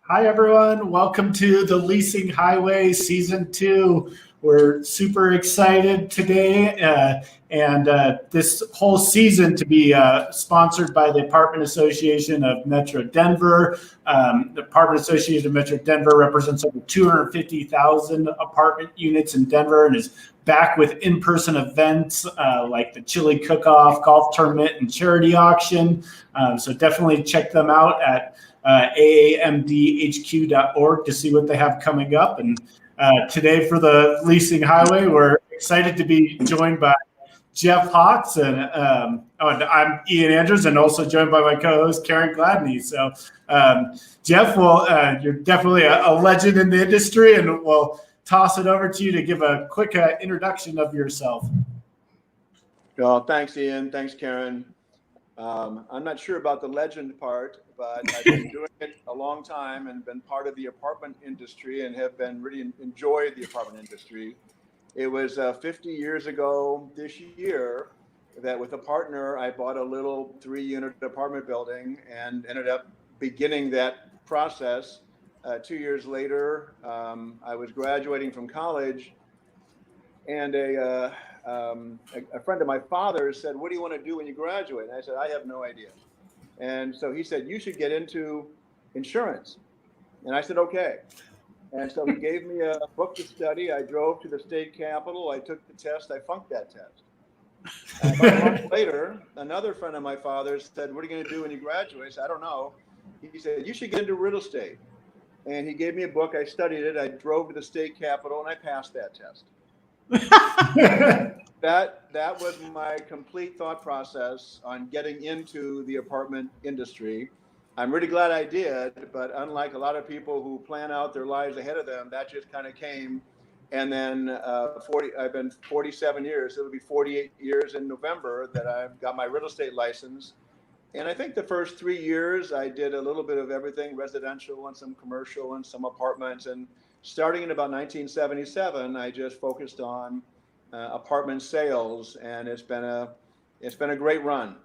Hi, everyone. Welcome to the Leasing Highway Season 2. We're super excited today and this whole season to be sponsored by the Apartment Association of Metro Denver. The Apartment Association of Metro Denver represents over 250,000 apartment units in Denver and is back with in-person events like the chili cook-off, golf tournament, and charity auction. So definitely check them out at aamdhq.org to see what they have coming up. And today for the Leasing Highway, we're excited to be joined by Jeff Hawks, and I'm Ian Andrews, and also joined by my co-host Karen Gladney. So Jeff, you're definitely a legend in the industry, and we'll toss it over to you to give a quick introduction of yourself. Well, thanks, Ian. Thanks, Karen. I'm not sure about the legend part, but I've been doing it a long time and been part of the apartment industry and have been really enjoyed the apartment industry. It was 50 years ago this year that with a partner, I bought a little 3-unit apartment building and ended up beginning that process. 2 years later, I was graduating from college, and a friend of my father's said, "What do you want to do when you graduate?" And I said, "I have no idea." And so he said, "You should get into insurance." And I said, "Okay." And so he gave me a book to study. I drove to the state capitol. I took the test. I funked that test. About a month later, another friend of my father's said, "What are you going to do when you graduate?" I said, "I don't know." He said, "You should get into real estate." And he gave me a book. I studied it. I drove to the state capitol, and I passed that test. That was my complete thought process on getting into the apartment industry. I'm really glad I did, but unlike a lot of people who plan out their lives ahead of them, that just kind of came. And then I've been 47 years. It'll be 48 years in November that I've got my real estate license. And I think the first 3 years I did a little bit of everything, residential and some commercial and some apartments. And starting in about 1977, I just focused on apartment sales, and it's been a great run.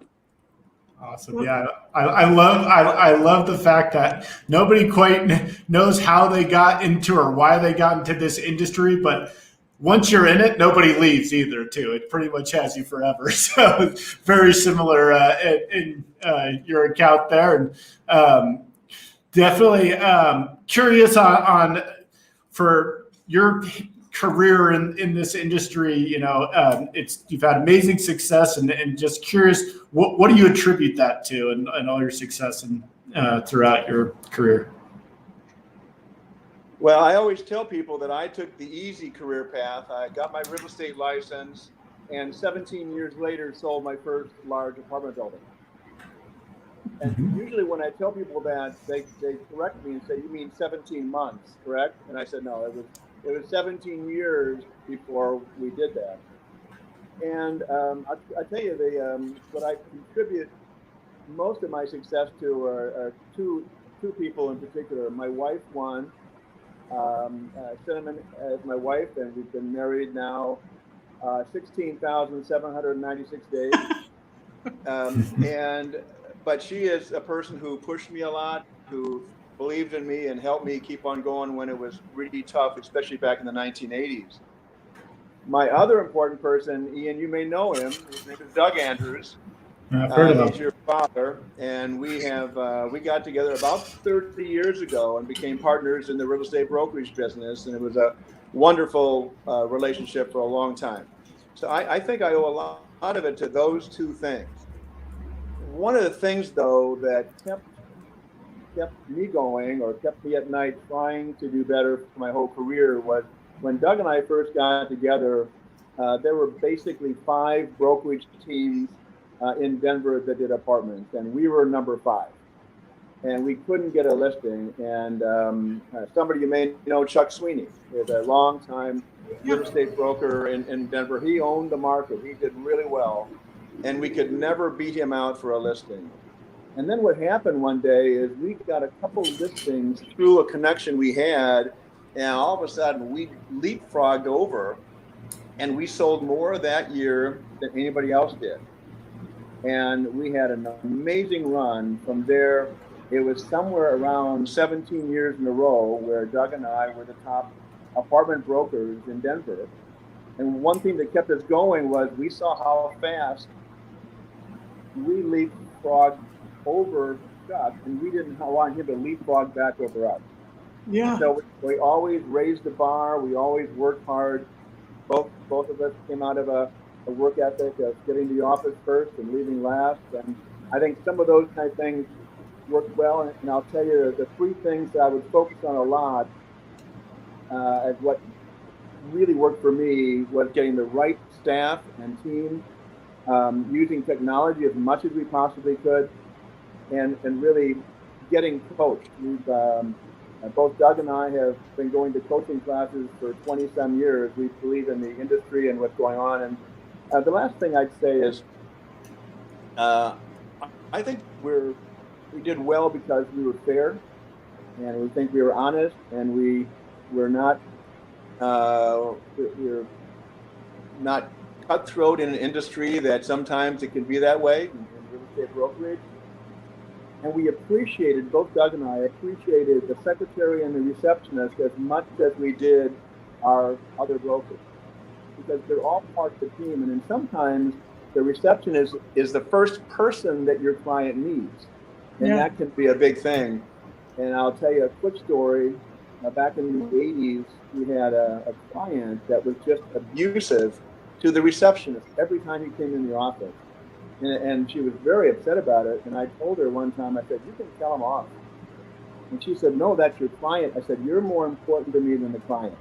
Awesome. Yeah, I love the fact that nobody quite knows how they got into or why they got into this industry, but once you're in it, nobody leaves either. Too, it pretty much has you forever. So very similar in your account there, and definitely curious on for your career in this industry. You've had amazing success, and just curious, what do you attribute that to, and all your success throughout your career? Well, I always tell people that I took the easy career path. I got my real estate license, and 17 years later sold my first large apartment building. And usually when I tell people that, they correct me and say, "You mean 17 months, correct?" And I said, "No, it was 17 years before we did that." And I tell you, what I contribute most of my success to are two people in particular. My wife, Cinnamon, is my wife, and we've been married now 16,796 days. But she is a person who pushed me a lot, who believed in me and helped me keep on going when it was really tough, especially back in the 1980s. My other important person, Ian, you may know him. His name is Doug Andrews. He's your father, and we got together about 30 years ago and became partners in the real estate brokerage business, and it was a wonderful relationship for a long time. So I think I owe a lot of it to those two things. One of the things, though, that kept me going or kept me at night trying to do better for my whole career was when Doug and I first got together, there were basically 5 brokerage teams in Denver that did apartments, and we were number 5. And we couldn't get a listing. And somebody you may know, Chuck Sweeney, is a long-time real estate broker in Denver. He owned the market. He did really well. And we could never beat him out for a listing. And then what happened one day is we got a couple listings through a connection we had, and all of a sudden we leapfrogged over, and we sold more that year than anybody else did. And we had an amazing run from there it was somewhere around 17 years in a row where Doug and I were the top apartment brokers in Denver. And one thing that kept us going was we saw how fast we leapfrogged over Doug, and we didn't want him to leapfrog back over us. Yeah. So we always raised the bar. We always worked hard. Both of us came out of a work ethic of getting to the office first and leaving last. And I think some of those kind of things worked well. And I'll tell you the three things that I would focus on a lot as what really worked for me was getting the right staff and team, using technology as much as we possibly could, and really getting coached. We've both Doug and I have been going to coaching classes for 20-some years. We believe in the industry and what's going on. And the last thing I'd say is, I think we did well because we were fair, and we think we were honest, and we're not cutthroat in an industry that sometimes it can be that way in real estate brokerage. And we appreciated, both Doug and I appreciated the secretary and the receptionist as much as we did our other brokers, because they're all part of the team. And then sometimes the receptionist is the first person that your client needs. And that can be a big thing. And I'll tell you a quick story. Back in the 80s, we had a client that was just abusive to the receptionist every time he came in the office. And she was very upset about it. And I told her one time, I said, you can tell him off. And she said, no, that's your client. I said, you're more important to me than the client.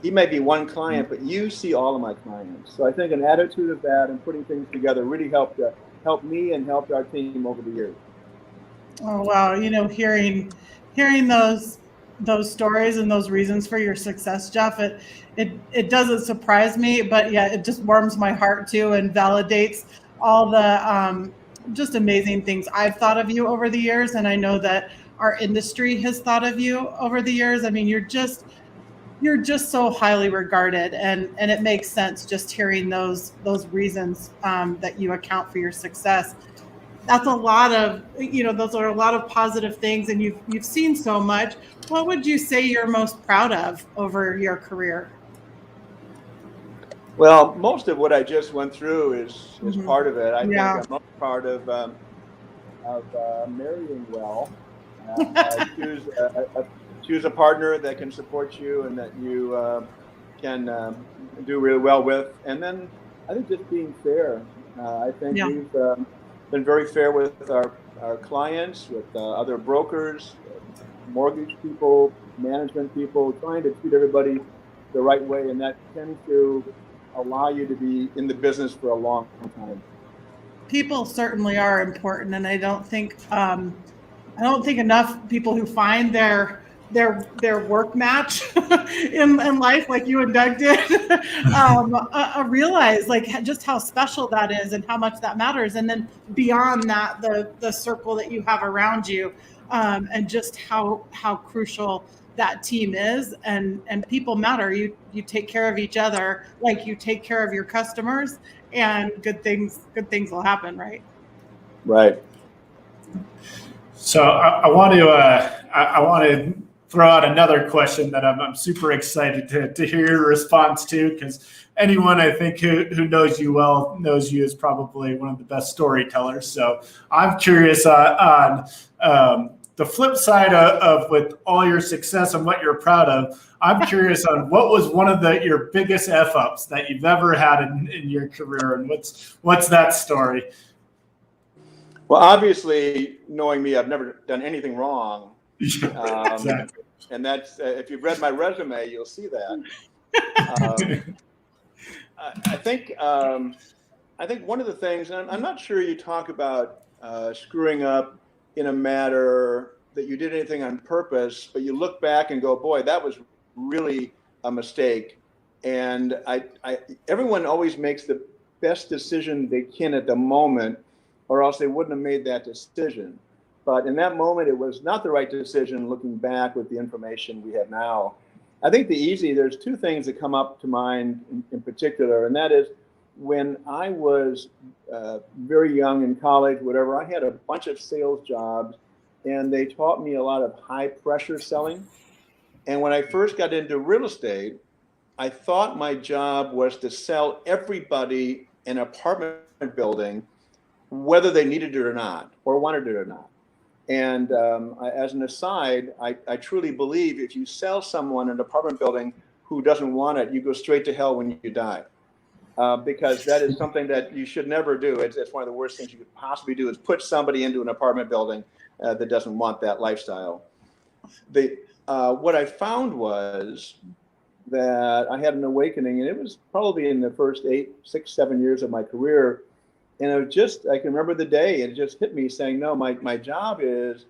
He may be one client, but you see all of my clients. So I think an attitude of that and putting things together really helped me and helped our team over the years. Oh, wow. You know, hearing those stories and those reasons for your success, Jeff, it doesn't surprise me, but yeah, it just warms my heart too and validates all the just amazing things I've thought of you over the years. And I know that our industry has thought of you over the years. I mean, you're just so highly regarded, and it makes sense just hearing those reasons that you account for your success. That's a lot of, those are a lot of positive things, and you've seen so much. What would you say you're most proud of over your career? Well, most of what I just went through is part of it. I think I'm most proud of marrying well. Choose a partner that can support you and that you can do really well with. And then I think just being fair. I think we've been very fair with our clients, with other brokers, mortgage people, management people, trying to treat everybody the right way. And that tends to allow you to be in the business for a long time. People certainly are important. And I don't think enough people who find their work match in life, like you and Doug did, realize like just how special that is and how much that matters. And then beyond that, the circle that you have around you, and just how crucial that team is, and people matter. You take care of each other like you take care of your customers, and good things will happen, right? Right. So I want to throw out another question that I'm super excited to hear your response to, because anyone I think who knows you well knows you as probably one of the best storytellers. So I'm curious on the flip side of with all your success and what you're proud of. I'm curious on what was one of your biggest F-ups that you've ever had in your career, and what's that story? Well, obviously, knowing me, I've never done anything wrong. Exactly. And that's if you've read my resume, you'll see that. I think one of the things, and I'm not sure you talk about screwing up in a matter that you did anything on purpose, but you look back and go, boy, that was really a mistake. And everyone always makes the best decision they can at the moment, or else they wouldn't have made that decision. But in that moment, it was not the right decision looking back with the information we have now. I think there's two things that come up to mind in particular, and that is when I was very young in college, whatever, I had a bunch of sales jobs and they taught me a lot of high pressure selling. And when I first got into real estate, I thought my job was to sell everybody an apartment building, whether they needed it or not, or wanted it or not. And as an aside, I truly believe if you sell someone an apartment building who doesn't want it, you go straight to hell when you die. Because that is something that you should never do. It's one of the worst things you could possibly do, is put somebody into an apartment building that doesn't want that lifestyle. What I found was that I had an awakening, and it was probably in the first 8, 6, 7 years of my career. And I can remember the day, it just hit me saying, no, my job is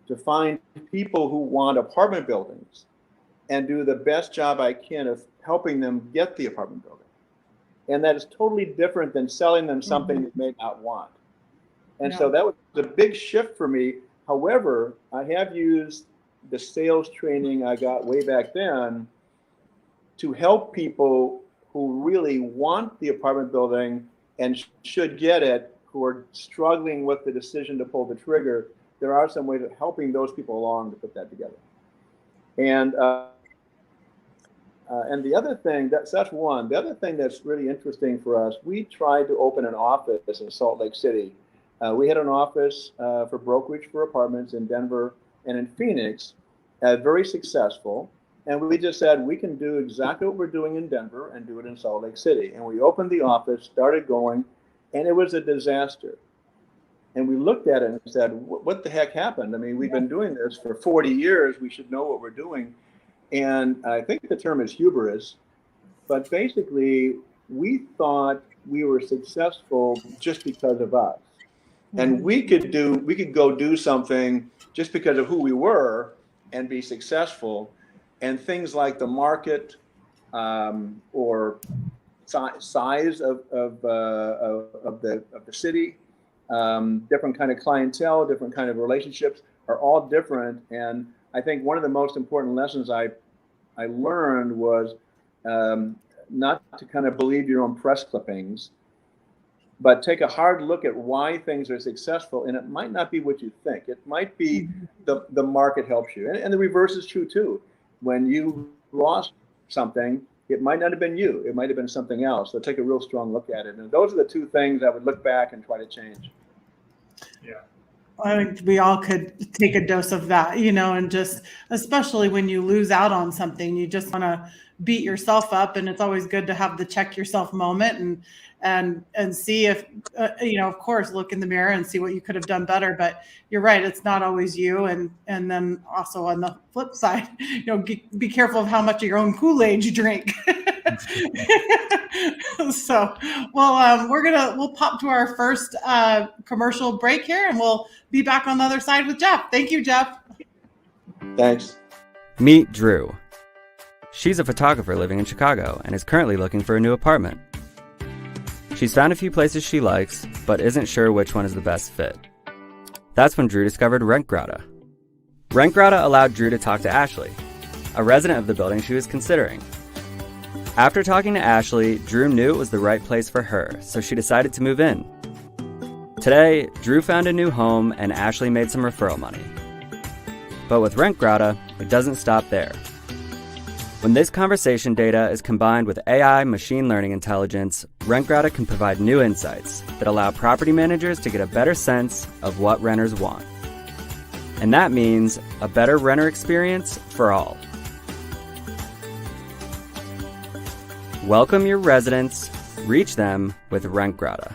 to find people who want apartment buildings and do the best job I can of helping them get the apartment building. And that is totally different than selling them something they may not want. And so that was a big shift for me. However, I have used the sales training I got way back then to help people who really want the apartment building and should get it, who are struggling with the decision to pull the trigger. There are some ways of helping those people along to put that together. And the other thing, that's one. The other thing that's really interesting for us, we tried to open an office in Salt Lake City. We had an office for brokerage for apartments in Denver and in Phoenix, very successful. And we just said, we can do exactly what we're doing in Denver and do it in Salt Lake City. And we opened the office, started going, and it was a disaster. And we looked at it and said, what the heck happened? I mean, we've been doing this for 40 years. We should know what we're doing. And I think the term is hubris. But basically, we thought we were successful just because of us. And we could go do something just because of who we were and be successful. And things like the market or size of the city, different kind of clientele, different kind of relationships are all different. And I think one of the most important lessons I learned was not to kind of believe your own press clippings, but take a hard look at why things are successful. And it might not be what you think. It might be the market helps you. And the reverse is true too. When you lost something, it might not have been you. It might have been something else. So take a real strong look at it. And those are the two things I would look back and try to change. Yeah. I think we all could take a dose of that, and just, especially when you lose out on something, you just want to beat yourself up. And it's always good to have the check yourself moment and see if, of course, look in the mirror and see what you could have done better. But you're right. It's not always you. And then also on the flip side, be careful of how much of your own Kool-Aid you drink. So, well, we'll pop to our first commercial break here, and we'll be back on the other side with Jeff. Thank you, Jeff. Thanks. Meet Drew. She's a photographer living in Chicago and is currently looking for a new apartment. She's found a few places she likes, but isn't sure which one is the best fit. That's when Drew discovered RentGrata. RentGrata allowed Drew to talk to Ashley, a resident of the building she was considering. After talking to Ashley, Drew knew it was the right place for her, so she decided to move in. Today, Drew found a new home and Ashley made some referral money. But with RentGrata, it doesn't stop there. When this conversation data is combined with AI machine learning intelligence, RentGrata can provide new insights that allow property managers to get a better sense of what renters want. And that means a better renter experience for all. Welcome your residents, reach them with RentGrata.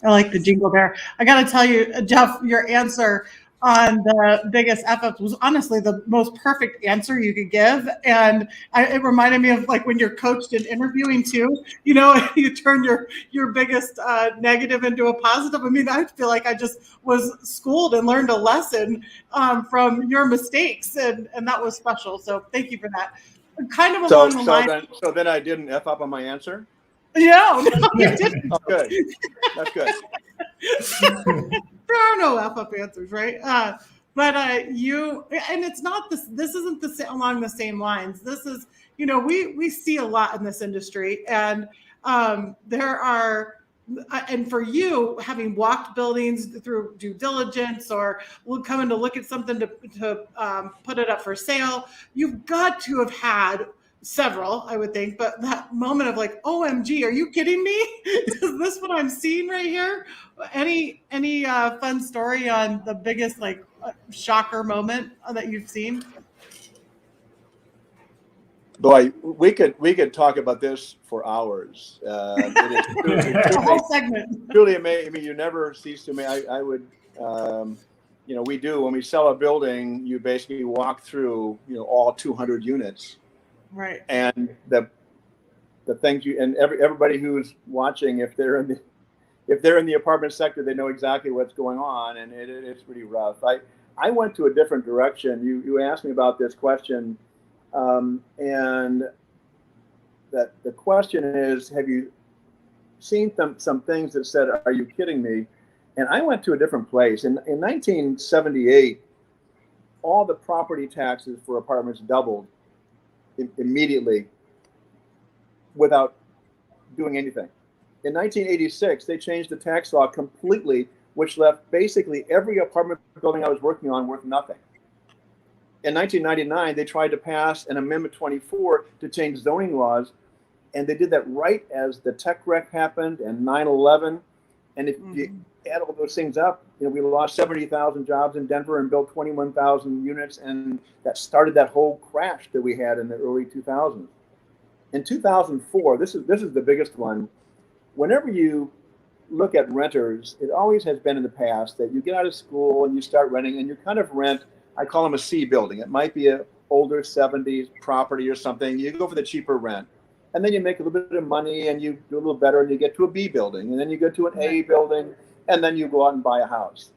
I like the jingle there. I got to tell you, Jeff, your answer on the biggest F-ups was honestly the most perfect answer you could give. And it reminded me of like when you're coached in interviewing too, you turn your biggest negative into a positive. I mean, I feel like I just was schooled and learned a lesson from your mistakes, and that was special. So thank you for that. Kind of along the line. So then I didn't F up on my answer? No, you didn't. Oh, good. That's good. There are no F-up answers, right? But it's not this. This isn't along the same lines. This is, we see a lot in this industry, and There are, and for you, having walked buildings through due diligence or coming to look at something to put it up for sale, you've got to have had several, I would think, but that moment of like, OMG, are you kidding me? Is this what I'm seeing right here? Any fun story on the biggest like shocker moment that you've seen? Boy, we could talk about this for hours. It is A whole segment. truly amazing. I mean, you never cease to me. I would, we do when we sell a building. You basically walk through, all 200 units, Right. and the things everybody who's watching, if they're in the apartment sector, they know exactly what's going on, and it's pretty rough. I went to a different direction. You asked me about this question. And that the question is, have you seen some things that said, are you kidding me? And I went to a different place. In 1978, all the property taxes for apartments doubled immediately without doing anything. In 1986, they changed the tax law completely, which left basically every apartment building I was working on worth nothing. In 1999, they tried to pass an Amendment 24 to change zoning laws, and they did that right as the tech wreck happened and 9/11. And if you add all those things up, we lost 70,000 jobs in Denver and built 21,000 units, and that started that whole crash that we had in the early 2000s. In 2004, this is the biggest one. Whenever you look at renters, it always has been in the past that you get out of school and you start renting, and you kind of rent. I call them a C building. It might be an older 70s property or something. You go for the cheaper rent. And then you make a little bit of money and you do a little better and you get to a B building. And then you go to an A building and then you go out and buy a house.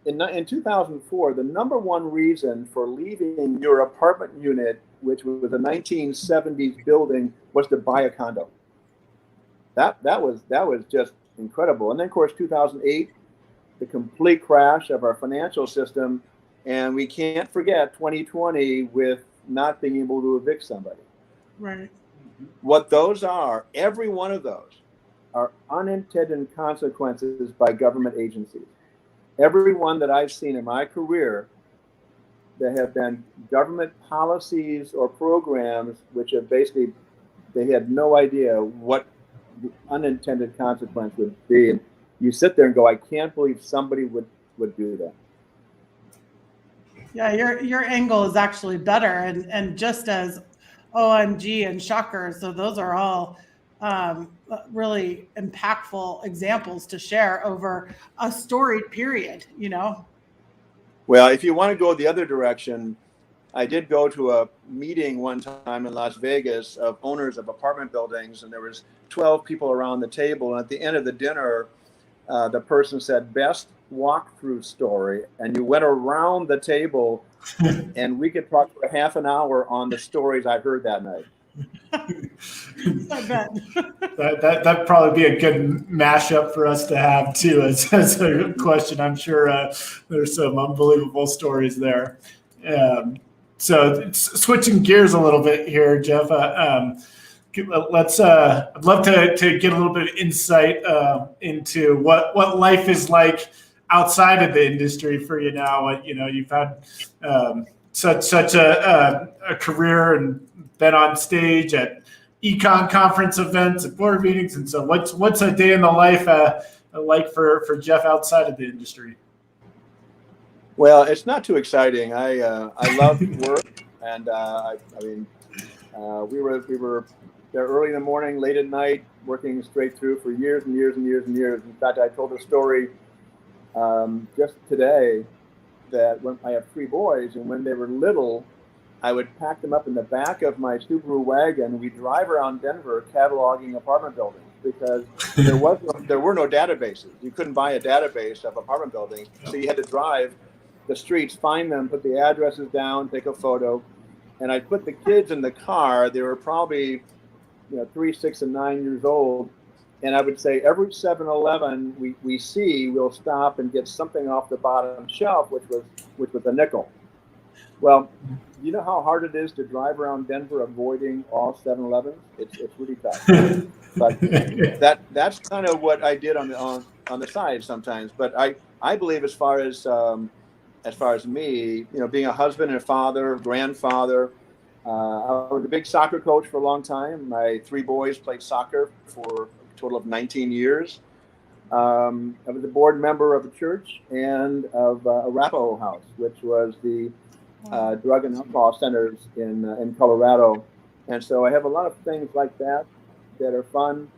In 2004, the number one reason for leaving your apartment unit, which was a 1970s building, was to buy a condo. That was just incredible. And then, of course, 2008, the complete crash of our financial system. And we can't forget 2020 with not being able to evict somebody. Right. What those are, every one of those are unintended consequences by government agencies. Every one that I've seen in my career, there have been government policies or programs which have basically, they had no idea what the unintended consequence would be. And you sit there and go, I can't believe somebody would do that. Yeah, your angle is actually better, and just as OMG and shocker. So those are all really impactful examples to share over a storied period. Well, if you want to go the other direction, I did go to a meeting one time in Las Vegas of owners of apartment buildings, and there was 12 people around the table. And at the end of the dinner, the person said, best walkthrough story. And you went around the table and we could talk for half an hour on the stories I heard that night. I bet. That'd probably be a good mashup for us to have too as a question. I'm sure there's some unbelievable stories there. So switching gears a little bit here, Jeff, let's I'd love to get a little bit of insight into what life is like outside of the industry for you now. You've had such a career and been on stage at econ conference events and board meetings, and so what's a day in the life like for Jeff outside of the industry? Well, it's not too exciting. I love work, and we were there early in the morning, late at night, working straight through for years and years and years and years. In fact, I told a story just today that when I have 3 boys, and when they were little, I would pack them up in the back of my Subaru wagon. We'd drive around Denver cataloging apartment buildings because there were no databases. You couldn't buy a database of apartment buildings, so you had to drive the streets, find them, put the addresses down, take a photo. And I'd put the kids in the car. They were probably 3, 6, and 9 years old. And I would say every 7-Eleven we'll stop and get something off the bottom shelf, which was a nickel. Well, you know how hard it is to drive around Denver avoiding all 7-Elevens? It's really tough. But that's kind of what I did on the side sometimes. But I believe as far as me, being a husband and a father, grandfather, I was a big soccer coach for a long time. My 3 boys played soccer for a total of 19 years. I was a board member of a church and of Arapahoe House, which was the drug and alcohol centers in Colorado. And so I have a lot of things like that are fun.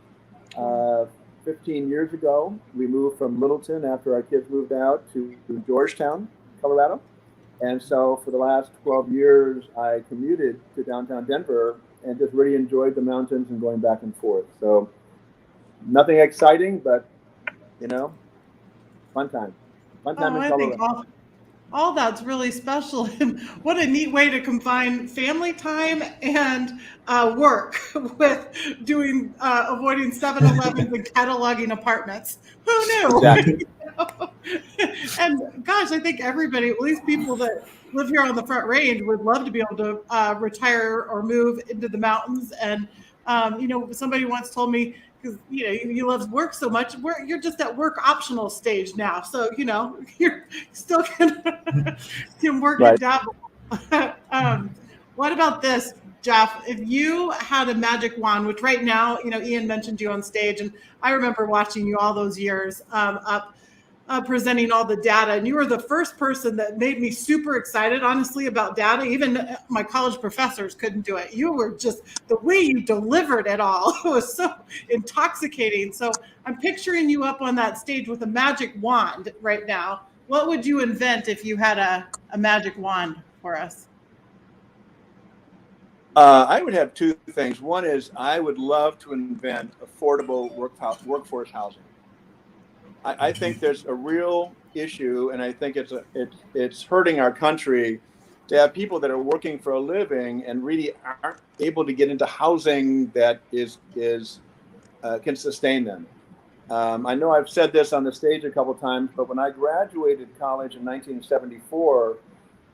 15 years ago, we moved from Littleton after our kids moved out to Georgetown, Colorado. And so for the last 12 years, I commuted to downtown Denver and just really enjoyed the mountains and going back and forth. So nothing exciting, but, fun time. Fun time in I Colorado. think all that's really special. And what a neat way to combine family time and work with avoiding 7-Elevens and cataloging apartments. Who knew? Exactly. And gosh, I think everybody, at least people that live here on the Front Range, would love to be able to retire or move into the mountains. And somebody once told me, because you love work so much, you're just at work optional stage now, so you're still can work Right. it down. What about this, Jeff? If you had a magic wand, which right now, Ian mentioned you on stage, and I remember watching you all those years up presenting all the data, and you were the first person that made me super excited, honestly, about data. Even my college professors couldn't do it. You were just, the way you delivered it all was so intoxicating. So I'm picturing you up on that stage with a magic wand right now. What would you invent if you had a magic wand for us? I would have 2 things. One is I would love to invent affordable workforce housing. I think there's a real issue, and I think it's hurting our country to have people that are working for a living and really aren't able to get into housing that can sustain them. I know I've said this on the stage a couple times, but when I graduated college in 1974,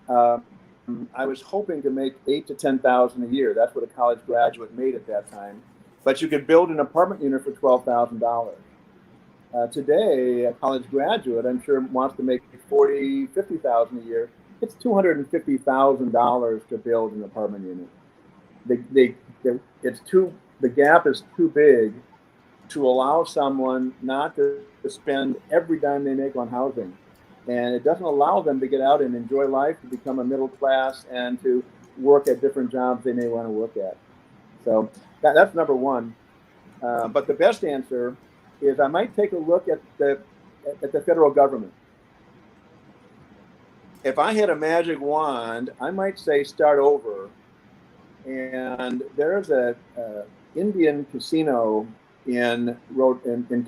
I was hoping to make $8,000 to $10,000 a year. That's what a college graduate made at that time. But you could build an apartment unit for $12,000. Today, a college graduate, I'm sure, wants to make $40,000, $50,000 a year. It's $250,000 to build an apartment unit. The gap is too big to allow someone not to spend every dime they make on housing. And it doesn't allow them to get out and enjoy life, to become a middle class, and to work at different jobs they may want to work at. So that's number one. But the best answer is I might take a look at the federal government. If I had a magic wand, I might say start over. And there's a Indian casino in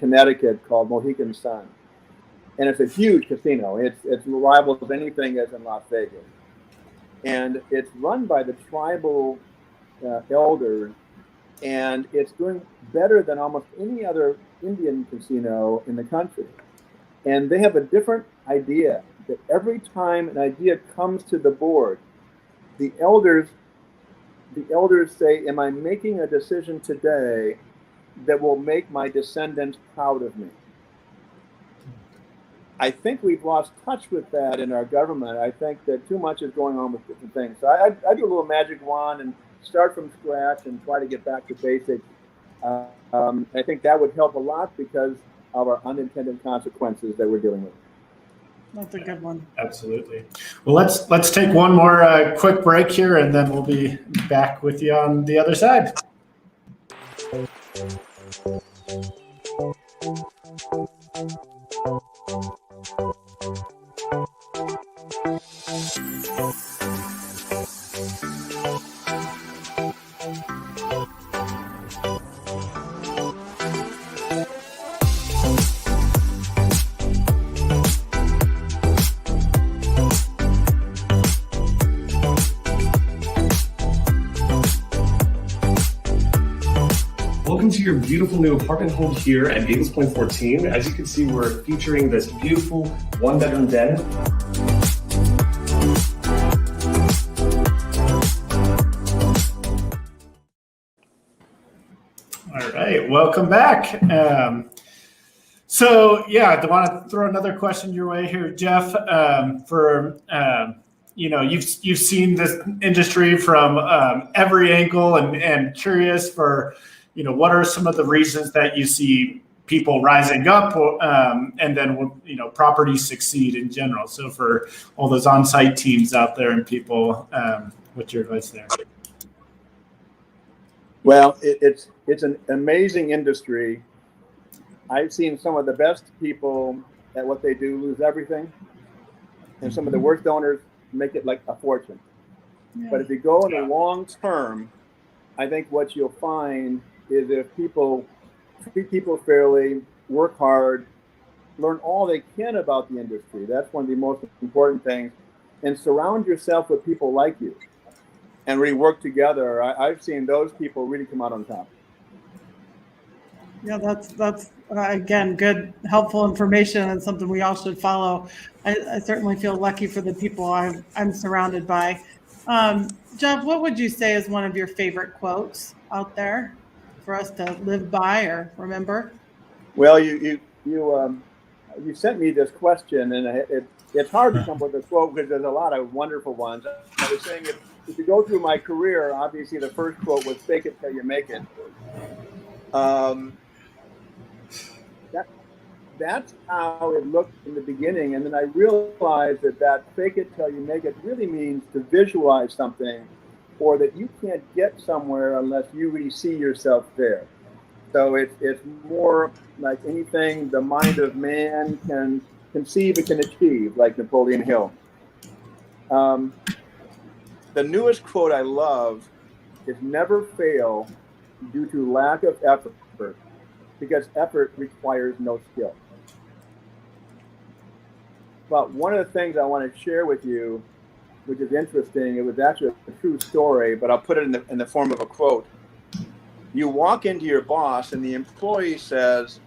Connecticut called Mohegan Sun, and it's a huge casino. It's rivals anything as in Las Vegas, and it's run by the tribal elders, and it's doing better than almost any other Indian casino in the country. And they have a different idea, that every time an idea comes to the board, the elders say, am I making a decision today that will make my descendants proud of me? I think we've lost touch with that in our government. I think that too much is going on with different things. So I do a little magic wand and start from scratch and try to get back to basics. I think that would help a lot because of our unintended consequences that we're dealing with. That's a good one. Absolutely. Well, let's take one more quick break here, and then we'll be back with you on the other side. Welcome to your beautiful new apartment home here at Eagles Point 14. As you can see, we're featuring this beautiful 1-bedroom den. All right. right, welcome back. So yeah, I want to throw another question your way here, Jeff. You've seen this industry from every angle, and curious for, what are some of the reasons that you see people rising up, and then properties succeed in general. So for all those on-site teams out there and people, what's your advice there? Well, it's an amazing industry. I've seen some of the best people at what they do lose everything, and some of the worst owners make it like a fortune. Yeah. But if you go in the long term, I think what you'll find is if people treat people fairly, work hard, learn all they can about the industry. That's one of the most important things. And surround yourself with people like you and really work together. I've seen those people really come out on top. Yeah, that's again, good, helpful information, and something we all should follow. I certainly feel lucky for the people I'm surrounded by. Jeff, what would you say is one of your favorite quotes out there for us to live by or remember? Well, you sent me this question, and it's hard to come up with a quote because there's a lot of wonderful ones. I was saying if you go through my career, obviously the first quote was "Fake it till you make it." That's how it looked in the beginning, and then I realized that "fake it till you make it" really means to visualize something, or that you can't get somewhere unless you really see yourself there. So it's more like anything the mind of man can conceive, it can achieve, like Napoleon Hill. The newest quote I love is "Never fail due to lack of effort, because effort requires no skill." But one of the things I want to share with you, which is interesting, it was actually a true story, but I'll put it in the form of a quote. You walk into your boss and the employee says,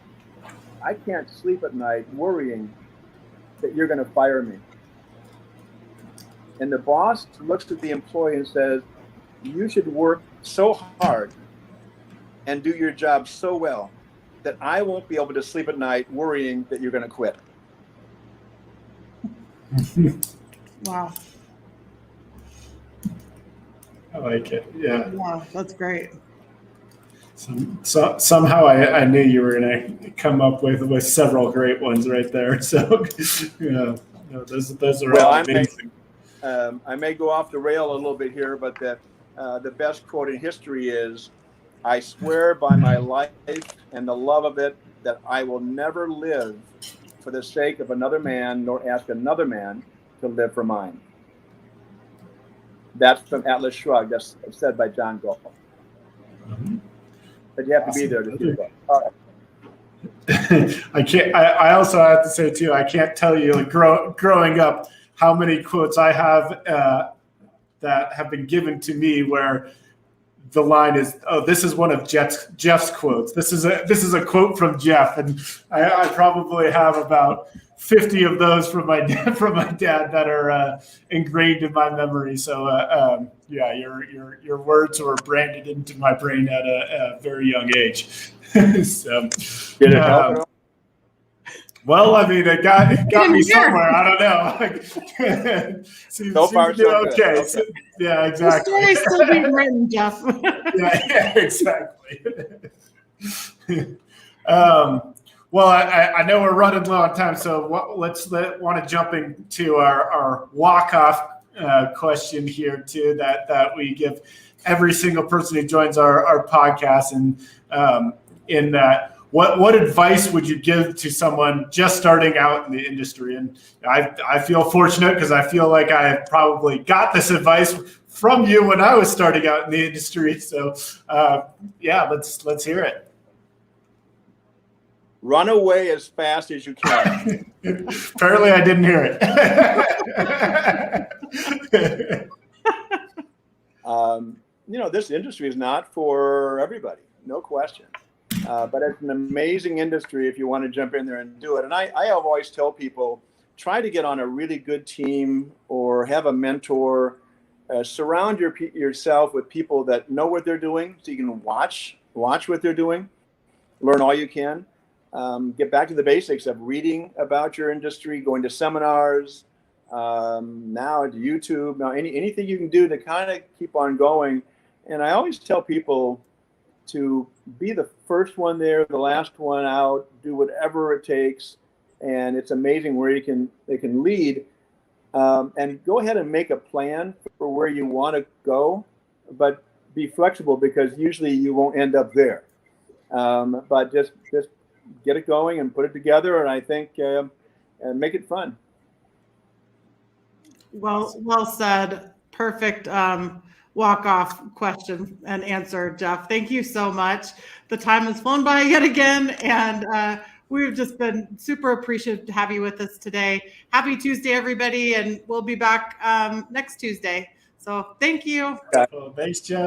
"I can't sleep at night worrying that you're going to fire me." And the boss looks at the employee and says, "You should work so hard and do your job so well that I won't be able to sleep at night worrying that you're going to quit." Wow. I like it. Yeah. Wow, that's great. So somehow I knew you were going to come up with several great ones right there. So yeah, no, those are all amazing. I may go off the rail a little bit here, but the best quote in history is, "I swear by my life and the love of it that I will never live for the sake of another man, nor ask another man to live for mine." That's from Atlas Shrugged. That's said by John Galt. Mm-hmm. But you have to be there to see that. All right. I can't. I also have to say too, I can't tell you, like, growing up, how many quotes I have that have been given to me where the line is, "Oh, this is one of Jeff's quotes. This is a quote from Jeff," and I probably have about 50 of those from my dad that are ingrained in my memory. So yeah, your words were branded into my brain at a very young age. So, Did it help? well, I mean, it got me somewhere. I don't know. So far, so good. Okay. So, yeah, exactly. The story's still being written, Jeff. yeah, exactly. Well, I know we're running low on time, so want to jump into our walk-off question here too, that we give every single person who joins our podcast, and in that, what advice would you give to someone just starting out in the industry? And I feel fortunate because I feel like I probably got this advice from you when I was starting out in the industry. So yeah, let's hear it. Run away as fast as you can. Apparently, I didn't hear it. This industry is not for everybody, no question. But it's an amazing industry if you want to jump in there and do it. And I always tell people, try to get on a really good team or have a mentor. Surround yourself with people that know what they're doing so you can watch what they're doing. learn all you can. Get back to the basics of reading about your industry, going to seminars, now to YouTube, now anything you can do to kind of keep on going. And I always tell people to be the first one there, the last one out, do whatever it takes. And it's amazing where they can lead. And go ahead and make a plan for where you want to go, but be flexible because usually you won't end up there. But just get it going and put it together, and I think and make it fun. Well said. Perfect walk-off question and answer, Jeff. Thank you so much. The time has flown by yet again, and we've just been super appreciative to have you with us today. Happy Tuesday, everybody, and we'll be back next Tuesday. So thank you. Thanks, Jeff.